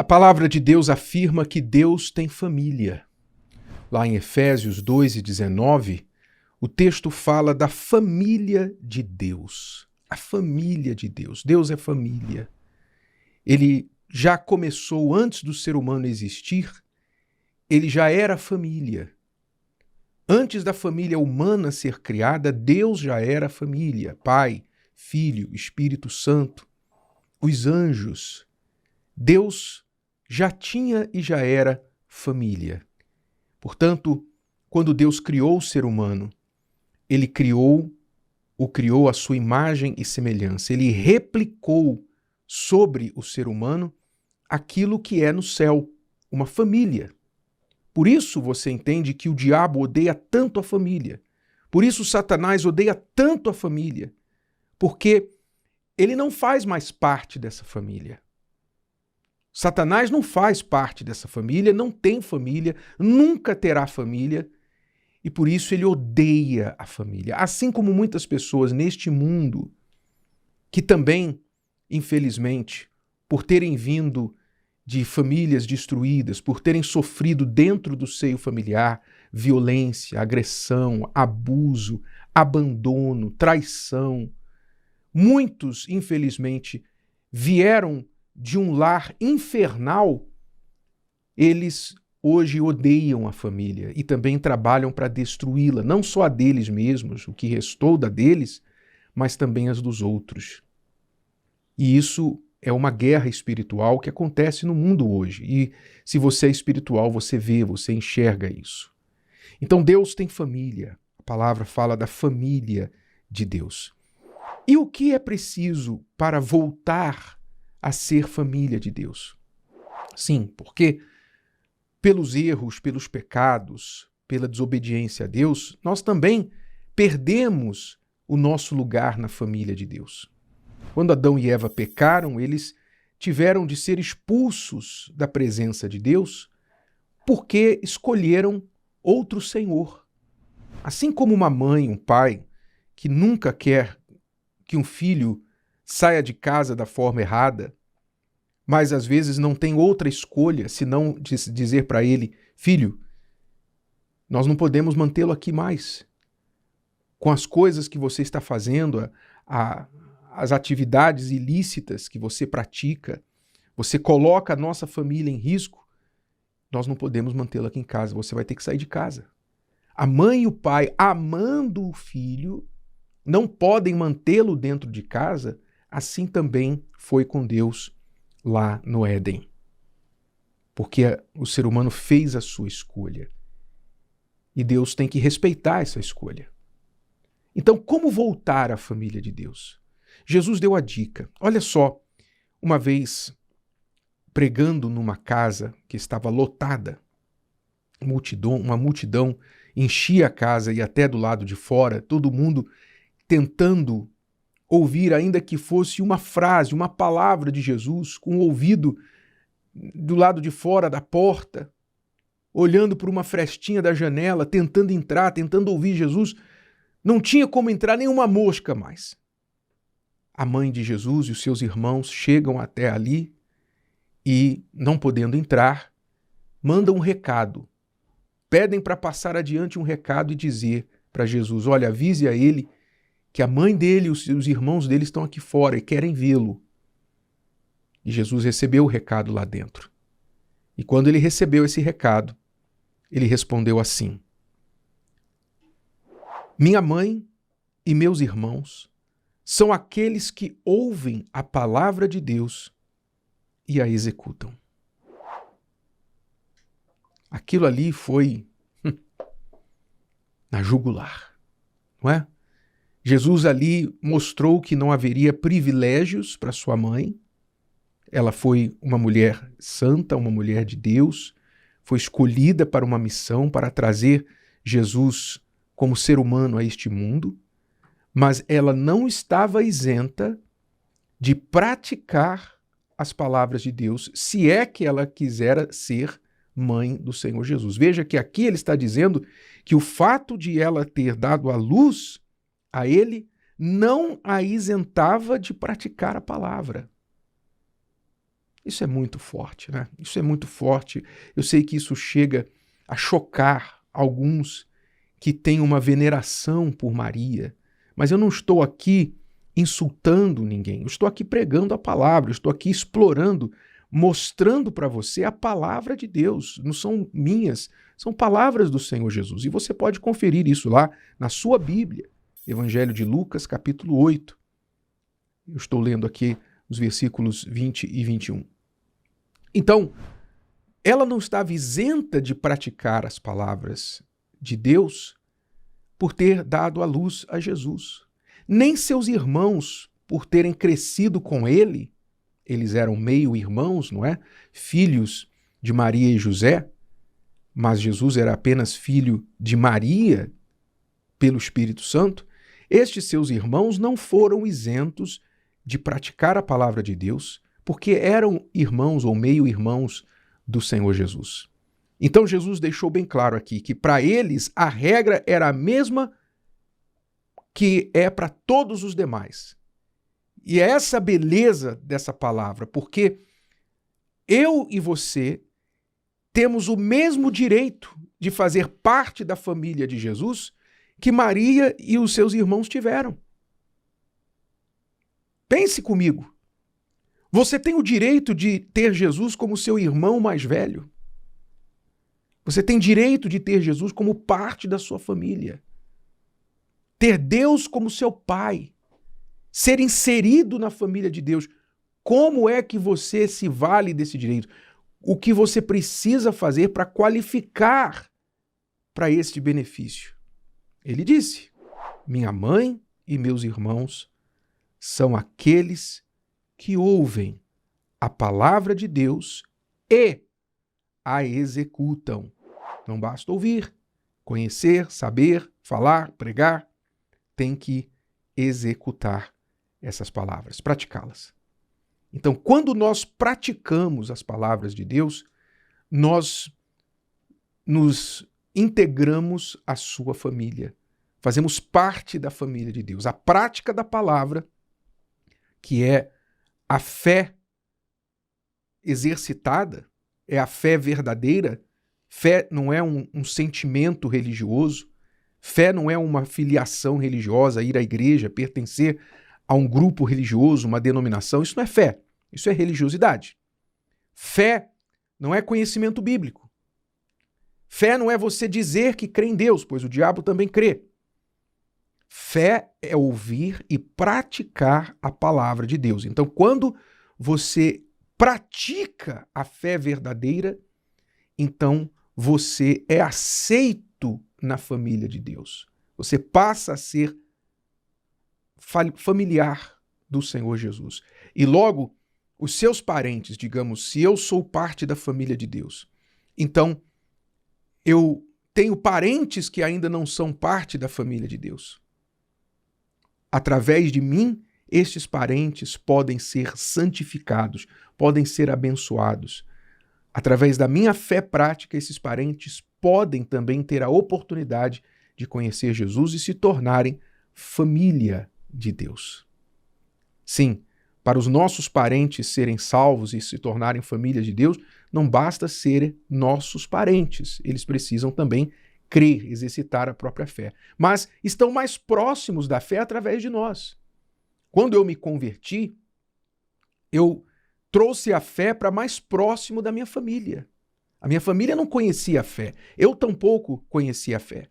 A palavra de Deus afirma que Deus tem família. Lá em Efésios 2:19, o texto fala da família de Deus. A família de Deus. Deus é família. Ele já começou antes do ser humano existir, ele já era família. Antes da família humana ser criada, Deus já era família. Pai, Filho, Espírito Santo, os anjos. Deus já tinha e já era família. Portanto, quando Deus criou o ser humano, ele o criou à sua imagem e semelhança. Ele replicou sobre o ser humano aquilo que é no céu, uma família. Por isso você entende que o diabo odeia tanto a família. Por isso Satanás odeia tanto a família. Porque ele não faz mais parte dessa família. Satanás não faz parte dessa família, não tem família, nunca terá família. E por isso ele odeia a família. Assim como muitas pessoas neste mundo que também, infelizmente, por terem vindo de famílias destruídas, por terem sofrido dentro do seio familiar violência, agressão, abuso, abandono, traição. Muitos, infelizmente, vieram de um lar infernal. Eles hoje odeiam a família e também trabalham para destruí-la, não só a deles mesmos, o que restou da deles, mas também as dos outros. E isso é uma guerra espiritual que acontece no mundo hoje. E se você é espiritual, você vê, você enxerga isso. Então Deus tem família. A palavra fala da família de Deus. E o que é preciso para voltar a ser família de Deus? Sim, porque pelos erros, pelos pecados, pela desobediência a Deus, nós também perdemos o nosso lugar na família de Deus. Quando Adão e Eva pecaram, eles tiveram de ser expulsos da presença de Deus porque escolheram outro senhor. Assim como uma mãe, um pai, que nunca quer que um filho saia de casa da forma errada, mas às vezes não tem outra escolha senão dizer para ele: filho, nós não podemos mantê-lo aqui mais. Com as coisas que você está fazendo, as atividades ilícitas que você pratica, você coloca a nossa família em risco, nós não podemos mantê-lo aqui em casa, você vai ter que sair de casa. A mãe e o pai, amando o filho, não podem mantê-lo dentro de casa, assim também foi com Deus lá no Éden. Porque o ser humano fez a sua escolha. E Deus tem que respeitar essa escolha. Então, como voltar à família de Deus? Jesus deu a dica. Olha só, uma vez pregando numa casa que estava lotada, uma multidão enchia a casa e até do lado de fora, todo mundo tentando ouvir, ainda que fosse uma frase, uma palavra de Jesus, com o ouvido do lado de fora da porta, olhando por uma frestinha da janela, tentando entrar, tentando ouvir Jesus. Não tinha como entrar nenhuma mosca mais. A mãe de Jesus e os seus irmãos chegam até ali e, não podendo entrar, mandam um recado. Pedem para passar adiante um recado e dizer para Jesus: olha, avise a ele que a mãe dele e os irmãos dele estão aqui fora e querem vê-lo. E Jesus recebeu o recado lá dentro. E quando ele recebeu esse recado, ele respondeu assim: minha mãe e meus irmãos são aqueles que ouvem a palavra de Deus e a executam. Aquilo ali foi na jugular, não é? Jesus ali mostrou que não haveria privilégios para sua mãe. Ela foi uma mulher santa, uma mulher de Deus, foi escolhida para uma missão, para trazer Jesus como ser humano a este mundo, mas ela não estava isenta de praticar as palavras de Deus, se é que ela quisera ser mãe do Senhor Jesus. Veja que aqui ele está dizendo que o fato de ela ter dado a luz a ele não a isentava de praticar a palavra. Isso é muito forte, né? Isso é muito forte. Eu sei que isso chega a chocar alguns que têm uma veneração por Maria, mas eu não estou aqui insultando ninguém. Eu estou aqui pregando a palavra, eu estou aqui explorando, mostrando para você a palavra de Deus. Não são minhas, são palavras do Senhor Jesus. E você pode conferir isso lá na sua Bíblia. Evangelho de Lucas, capítulo 8. Eu estou lendo aqui os versículos 20 e 21. Então, ela não estava isenta de praticar as palavras de Deus por ter dado à luz a Jesus. Nem seus irmãos, por terem crescido com ele, eles eram meio-irmãos, não é? Filhos de Maria e José, mas Jesus era apenas filho de Maria pelo Espírito Santo. Estes seus irmãos não foram isentos de praticar a palavra de Deus, porque eram irmãos ou meio-irmãos do Senhor Jesus. Então Jesus deixou bem claro aqui que para eles a regra era a mesma que é para todos os demais. E é essa beleza dessa palavra, porque eu e você temos o mesmo direito de fazer parte da família de Jesus que Maria e os seus irmãos tiveram. Pense comigo. Você tem o direito de ter Jesus como seu irmão mais velho. Você tem direito de ter Jesus como parte da sua família. Ter Deus como seu pai. Ser inserido na família de Deus. Como é que você se vale desse direito? O que você precisa fazer para qualificar para este benefício? Ele disse: minha mãe e meus irmãos são aqueles que ouvem a palavra de Deus e a executam. Não basta ouvir, conhecer, saber, falar, pregar. Tem que executar essas palavras, praticá-las. Então, quando nós praticamos as palavras de Deus, nós nos integramos à sua família. Fazemos parte da família de Deus. A prática da palavra, que é a fé exercitada, é a fé verdadeira. Fé não é um sentimento religioso. Fé não é uma filiação religiosa, ir à igreja, pertencer a um grupo religioso, uma denominação. Isso não é fé, isso é religiosidade. Fé não é conhecimento bíblico. Fé não é você dizer que crê em Deus, pois o diabo também crê. Fé é ouvir e praticar a palavra de Deus. Então, quando você pratica a fé verdadeira, então você é aceito na família de Deus. Você passa a ser familiar do Senhor Jesus. E logo, os seus parentes, digamos, se eu sou parte da família de Deus, então eu tenho parentes que ainda não são parte da família de Deus. Através de mim, estes parentes podem ser santificados, podem ser abençoados. Através da minha fé prática, esses parentes podem também ter a oportunidade de conhecer Jesus e se tornarem família de Deus. Sim, para os nossos parentes serem salvos e se tornarem família de Deus, não basta serem nossos parentes. Eles precisam também crer, exercitar a própria fé. Mas estão mais próximos da fé através de nós. Quando eu me converti, eu trouxe a fé para mais próximo da minha família. A minha família não conhecia a fé. Eu tampouco conhecia a fé.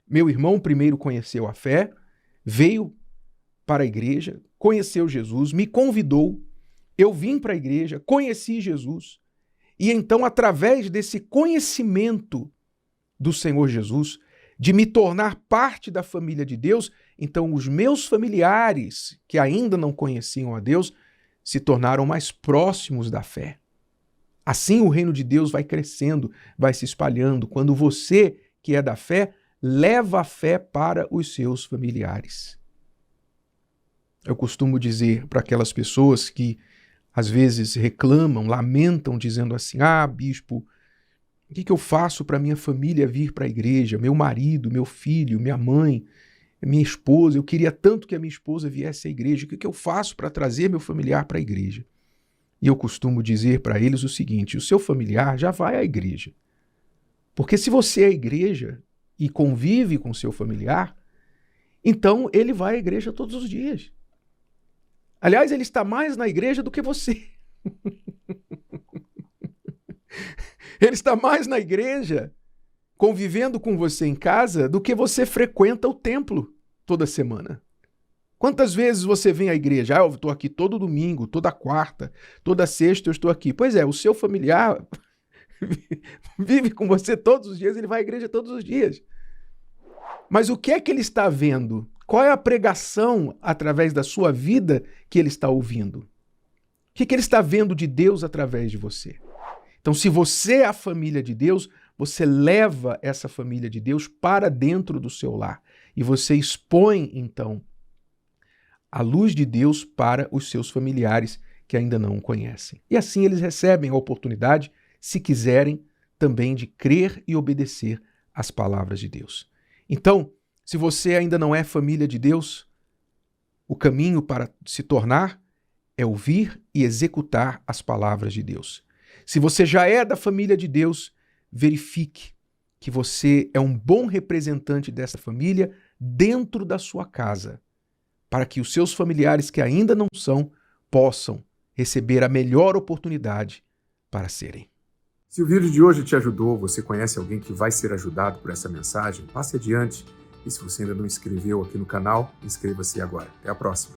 Meu irmão primeiro conheceu a fé, veio para a igreja, conheceu Jesus, me convidou, eu vim para a igreja, conheci Jesus, e então, através desse conhecimento do Senhor Jesus, de me tornar parte da família de Deus, então os meus familiares, que ainda não conheciam a Deus, se tornaram mais próximos da fé. Assim o reino de Deus vai crescendo, vai se espalhando, quando você, que é da fé, leva a fé para os seus familiares. Eu costumo dizer para aquelas pessoas que às vezes reclamam, lamentam, dizendo assim: ah, bispo, o que eu faço para minha família vir para a igreja? Meu marido, meu filho, minha mãe, minha esposa, eu queria tanto que a minha esposa viesse à igreja. O que eu faço para trazer meu familiar para a igreja? E eu costumo dizer para eles o seguinte: o seu familiar já vai à igreja. Porque se você é a igreja e convive com seu familiar, então ele vai à igreja todos os dias. Aliás, ele está mais na igreja do que você. Ele está mais na igreja, convivendo com você em casa, do que você frequenta o templo toda semana. Quantas vezes você vem à igreja? Eu estou aqui todo domingo, toda quarta, toda sexta eu estou aqui. Pois é, o seu familiar vive com você todos os dias, ele vai à igreja todos os dias. Mas o que é que ele está vendo? Qual é a pregação através da sua vida que ele está ouvindo? O que ele está vendo de Deus através de você? Então, se você é a família de Deus, você leva essa família de Deus para dentro do seu lar. E você expõe, então, a luz de Deus para os seus familiares que ainda não o conhecem. E assim eles recebem a oportunidade, se quiserem, também de crer e obedecer às palavras de Deus. Então, se você ainda não é família de Deus, o caminho para se tornar é ouvir e executar as palavras de Deus. Se você já é da família de Deus, verifique que você é um bom representante dessa família dentro da sua casa, para que os seus familiares que ainda não são possam receber a melhor oportunidade para serem. Se o vídeo de hoje te ajudou, você conhece alguém que vai ser ajudado por essa mensagem, passe adiante. E se você ainda não inscreveu aqui no canal, inscreva-se agora. Até a próxima.